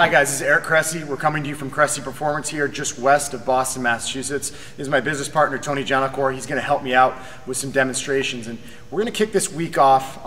Hi guys, this is Eric Cressy. We're coming to you from Cressy Performance here just west of Boston, Massachusetts. This is my business partner, Tony Giannacore. He's going to help me out with some demonstrations. And we're going to kick this week off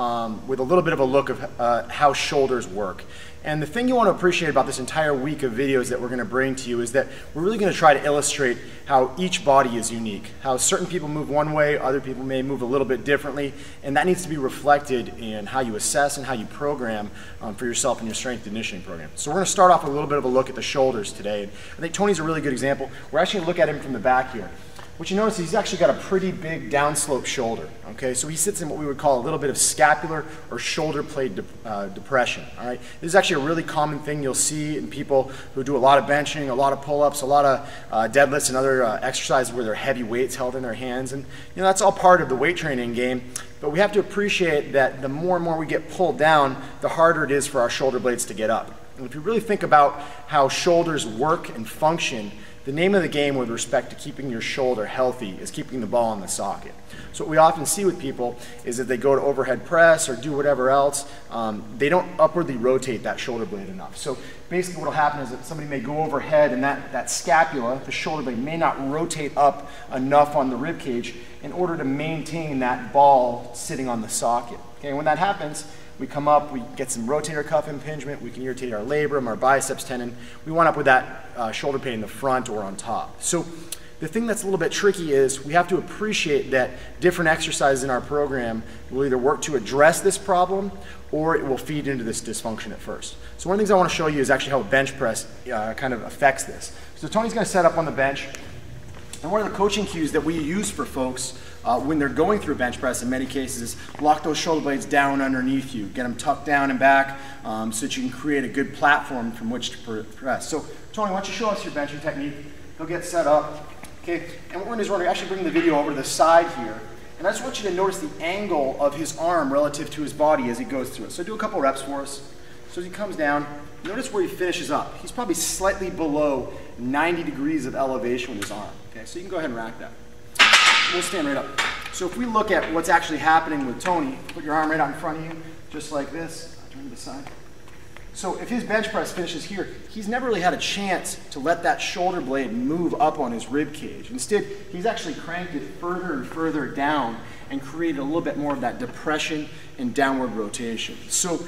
with a little bit of a look of how shoulders work. And the thing you want to appreciate about this entire week of videos that we're going to bring to you is that we're really going to try to illustrate how each body is unique. How certain people move one way, other people may move a little bit differently, and that needs to be reflected in how you assess and how you program for yourself in your strength conditioning program. So we're going to start off with a little bit of a look at the shoulders today. And I think Tony's a really good example. We're actually going to look at him from the back here. What you notice is he's actually got a pretty big downslope shoulder, okay? So he sits in what we would call a little bit of scapular or shoulder blade depression, all right? This is actually a really common thing you'll see in people who do a lot of benching, a lot of pull-ups, a lot of deadlifts and other exercises where there are heavy weights held in their hands. And you know, that's all part of the weight training game, but we have to appreciate that the more and more we get pulled down, the harder it is for our shoulder blades to get up. And if you really think about how shoulders work and function, the name of the game with respect to keeping your shoulder healthy is keeping the ball in the socket. So what we often see with people is that they go to overhead press or do whatever else, they don't upwardly rotate that shoulder blade enough. So basically what will happen is that somebody may go overhead and that scapula, the shoulder blade, may not rotate up enough on the rib cage in order to maintain that ball sitting on the socket. Okay, when that happens, we come up, we get some rotator cuff impingement, we can irritate our labrum, our biceps tendon. We wind up with that shoulder pain in the front or on top. So the thing that's a little bit tricky is we have to appreciate that different exercises in our program will either work to address this problem or it will feed into this dysfunction at first. So one of the things I want to show you is actually how a bench press kind of affects this. So Tony's going to set up on the bench, and one of the coaching cues that we use for folks when they're going through a bench press in many cases is lock those shoulder blades down underneath you. Get them tucked down and back so that you can create a good platform from which to press. So Tony, why don't you show us your benching technique? He'll get set up. Okay, and what we're going to do is we're going to actually bring the video over to the side here. And I just want you to notice the angle of his arm relative to his body as he goes through it. So do a couple reps for us. So as he comes down, notice where he finishes up. He's probably slightly below 90 degrees of elevation with his arm. Okay, so you can go ahead and rack that. We'll stand right up. So if we look at what's actually happening with Tony, put your arm right out in front of you, just like this. Turn to the side. So if his bench press finishes here, he's never really had a chance to let that shoulder blade move up on his rib cage. Instead, he's actually cranked it further and further down and created a little bit more of that depression and downward rotation. So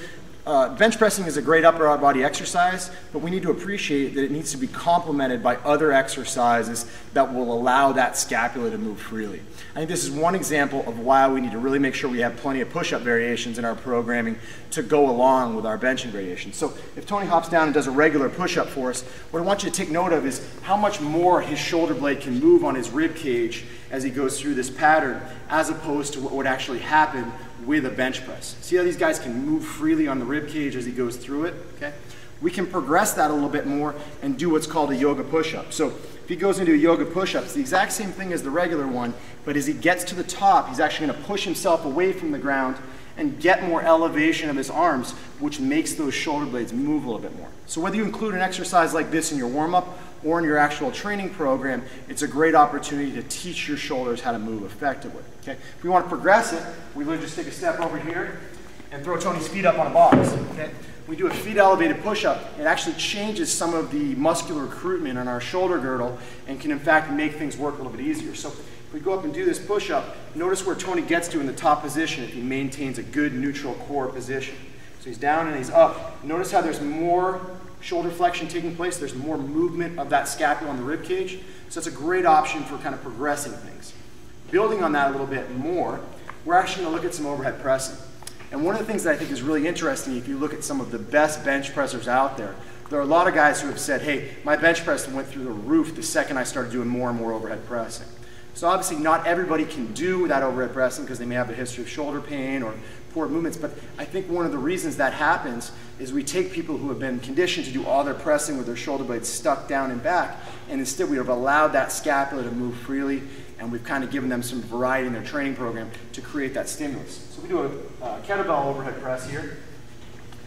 bench pressing is a great upper body exercise, but we need to appreciate that it needs to be complemented by other exercises that will allow that scapula to move freely. I think this is one example of why we need to really make sure we have plenty of push-up variations in our programming to go along with our benching variations. So if Tony hops down and does a regular push-up for us, what I want you to take note of is how much more his shoulder blade can move on his rib cage as he goes through this pattern, as opposed to what would actually happen with a bench press. See how these guys can move freely on the rib cage as he goes through it? Okay. We can progress that a little bit more and do what's called a yoga push-up. So if he goes into a yoga push-up, it's the exact same thing as the regular one, but as he gets to the top, he's actually going to push himself away from the ground and get more elevation of his arms, which makes those shoulder blades move a little bit more. So whether you include an exercise like this in your warm-up or in your actual training program, it's a great opportunity to teach your shoulders how to move effectively. Okay? If we want to progress it, we literally just take a step over here and throw Tony's feet up on a box. Okay? We do a feet elevated push-up. It actually changes some of the muscular recruitment on our shoulder girdle and can in fact make things work a little bit easier. So if we go up and do this push-up, notice where Tony gets to in the top position if he maintains a good neutral core position. So he's down and he's up. Notice how there's more shoulder flexion taking place. There's more movement of that scapula on the rib cage. So it's a great option for kind of progressing things. Building on that a little bit more, we're actually going to look at some overhead pressing. And one of the things that I think is really interesting, if you look at some of the best bench pressers out there are a lot of guys who have said, hey, my bench press went through the roof the second I started doing more and more overhead pressing. So obviously not everybody can do that overhead pressing because they may have a history of shoulder pain or poor movements, but I think one of the reasons that happens is we take people who have been conditioned to do all their pressing with their shoulder blades stuck down and back, and instead we have allowed that scapula to move freely, and we've kind of given them some variety in their training program to create that stimulus. So we do a kettlebell overhead press here.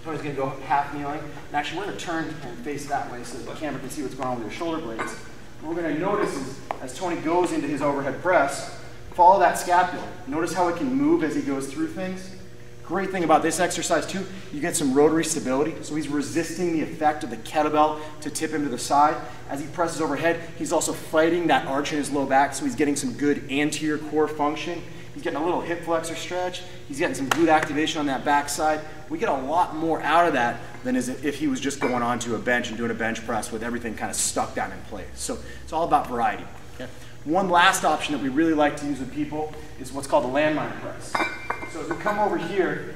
Tony's going to go half kneeling, and actually we're going to turn and face that way so that the camera can see what's going on with your shoulder blades. What we're going to notice is, as Tony goes into his overhead press, follow that scapula. Notice how it can move as he goes through things. Great thing about this exercise too, you get some rotary stability. So he's resisting the effect of the kettlebell to tip him to the side. As he presses overhead, he's also fighting that arch in his low back, so he's getting some good anterior core function. He's getting a little hip flexor stretch. He's getting some glute activation on that back side. We get a lot more out of that than as if he was just going onto a bench and doing a bench press with everything kind of stuck down in place. So it's all about variety. Okay? One last option that we really like to use with people is what's called the landmine press. So as we come over here,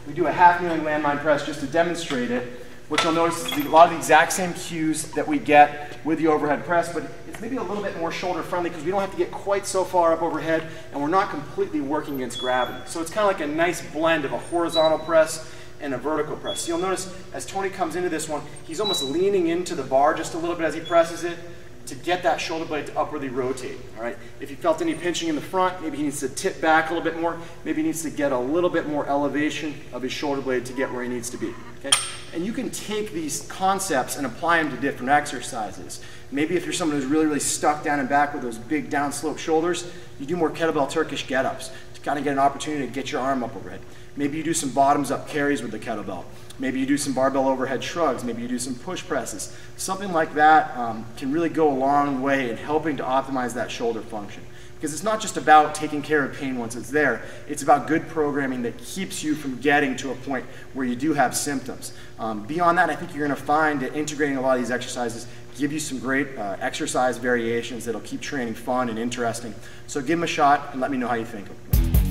we do a half-kneeling landmine press just to demonstrate it. What you'll notice is a lot of the exact same cues that we get with the overhead press, but it's maybe a little bit more shoulder friendly because we don't have to get quite so far up overhead and we're not completely working against gravity. So it's kind of like a nice blend of a horizontal press and a vertical press. So you'll notice as Tony comes into this one, he's almost leaning into the bar just a little bit as he presses it to get that shoulder blade to upwardly rotate. All right. If you felt any pinching in the front, maybe he needs to tip back a little bit more. Maybe he needs to get a little bit more elevation of his shoulder blade to get where he needs to be. Okay. And you can take these concepts and apply them to different exercises. Maybe if you're someone who's really stuck down and back with those big downslope shoulders, you do more kettlebell Turkish get-ups to kind of get an opportunity to get your arm up overhead. Maybe you do some bottoms-up carries with the kettlebell. Maybe you do some barbell overhead shrugs. Maybe you do some push presses. Something like that can really go a long way in helping to optimize that shoulder function. Because it's not just about taking care of pain once it's there. It's about good programming that keeps you from getting to a point where you do have symptoms. Beyond that, I think you're going to find that integrating a lot of these exercises give you some great exercise variations that'll keep training fun and interesting. So give them a shot and let me know how you think of them.